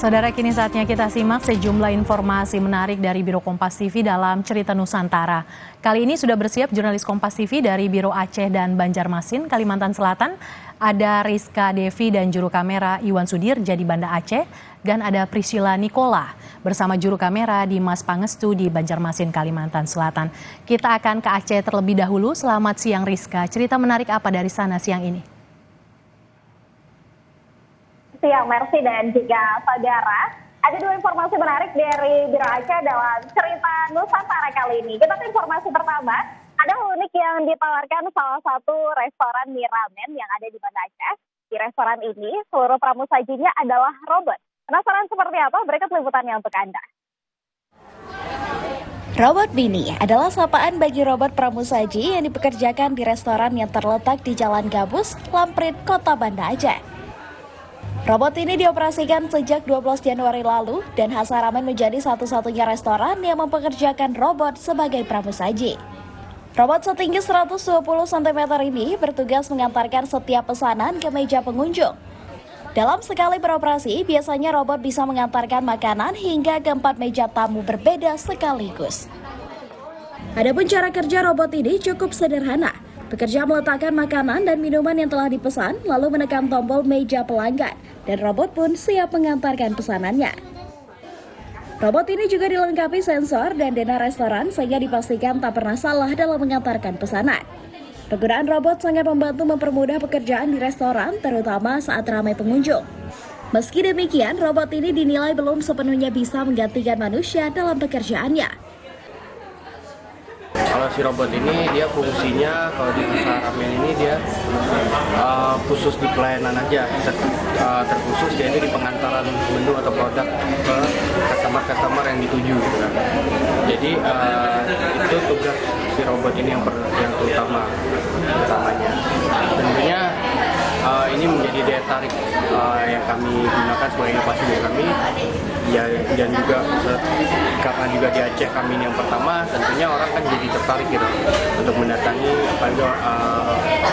Saudara, kini saatnya kita simak sejumlah informasi menarik dari Biro Kompas TV dalam Cerita Nusantara. Kali ini sudah bersiap jurnalis Kompas TV dari Biro Aceh dan Banjarmasin, Kalimantan Selatan. Ada Rizka Devi dan juru kamera Iwan Sudir jadi Banda Aceh. Dan ada Priscilla Nikola bersama juru kamera Dimas Pangestu di Banjarmasin, Kalimantan Selatan. Kita akan ke Aceh terlebih dahulu. Selamat siang Rizka, cerita menarik apa dari sana siang ini? Siang Mercy dan juga saudara, ada dua informasi menarik dari Biro Aceh dalam Cerita Nusantara kali ini. Kita ke informasi pertama, ada unik yang ditawarkan salah satu restoran mie ramen yang ada di Banda Aceh. Di restoran ini, seluruh pramusajinya adalah robot. Penasaran seperti apa? Berikut liputannya untuk Anda. Robot Mini adalah sapaan bagi robot pramusaji yang dipekerjakan di restoran yang terletak di Jalan Gabus, Lamprit, Kota Banda Aceh. Robot ini dioperasikan sejak 12 Januari lalu dan Hasa Ramen menjadi satu-satunya restoran yang mempekerjakan robot sebagai pramusaji. Robot setinggi 120 cm ini bertugas mengantarkan setiap pesanan ke meja pengunjung. Dalam sekali beroperasi, biasanya robot bisa mengantarkan makanan hingga ke 4 meja tamu berbeda sekaligus. Adapun cara kerja robot ini cukup sederhana. Pekerja meletakkan makanan dan minuman yang telah dipesan, lalu menekan tombol meja pelanggan, dan robot pun siap mengantarkan pesanannya. Robot ini juga dilengkapi sensor dan dena restoran sehingga dipastikan tak pernah salah dalam mengantarkan pesanan. Penggunaan robot sangat membantu mempermudah pekerjaan di restoran, terutama saat ramai pengunjung. Meski demikian, robot ini dinilai belum sepenuhnya bisa menggantikan manusia dalam pekerjaannya. Kalau si robot ini dia fungsinya kalau di Hasa Ramen ini dia khusus di pelayanan aja, terkhusus yaitu di pengantaran menu atau produk ke customer yang dituju gitu kan. Jadi itu tugas si robot ini yang utamanya. Tentunya ini menjadi daya tarik yang kami gunakan sebagai inovasi dari kami ya, dan juga karena juga di Aceh kami ini yang pertama, tentunya orang kan jadi tertarik gitu untuk mendatangi, apalagi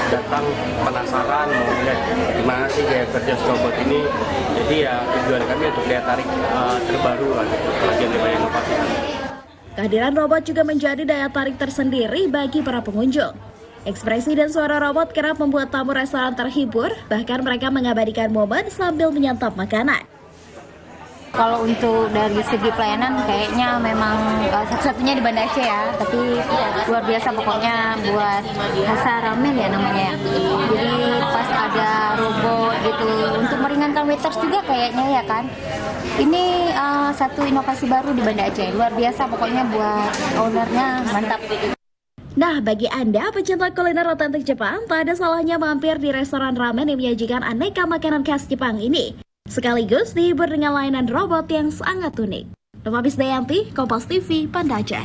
datang penasaran mau lihat gimana sih gaya kerja robot ini. Jadi ya tujuan kami untuk daya tarik terbaru lah gitu, bagian dari inovasi kami. Kehadiran robot juga menjadi daya tarik tersendiri bagi para pengunjung. Ekspresi dan suara robot kerap membuat tamu restoran terhibur, bahkan mereka mengabadikan momen sambil menyantap makanan. Kalau untuk dari segi pelayanan kayaknya memang satu-satunya di Banda Aceh ya, tapi luar biasa pokoknya buat Hasa Ramen ya namanya. Jadi pas ada robot gitu untuk meringankan waiters juga kayaknya ya kan. Ini satu inovasi baru di Banda Aceh, luar biasa pokoknya buat ownernya, mantap. Nah, bagi Anda pecinta kuliner otentik Jepang, tak ada salahnya mampir di restoran ramen yang menyajikan aneka makanan khas Jepang ini. Sekaligus dihibur dengan layanan robot yang sangat unik. Nova Bisdayanti, Kompas TV, Banda Aceh.